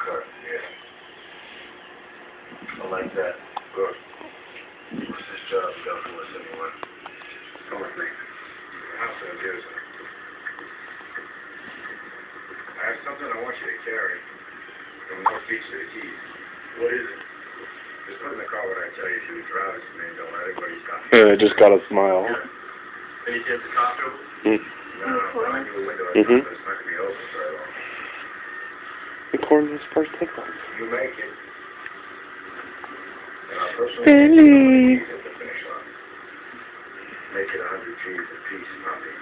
cut, yeah. I like that. Good. What's this job done for us anyway? Come with me. The house in Jersey. I have something I want you to carry from North Beach to the Keys. What is it? Just put in the car what I tell you to. Drive it, man. Don't let anybody stop you. Yeah, just got a smile. Yeah. Any kids to talk to? Mm. No, I'm the window. It's not going to be open for long. Recording his first hiccups. You make it. And I'll personally Bentley. at the finish line. Make it 100 G's a piece, not me.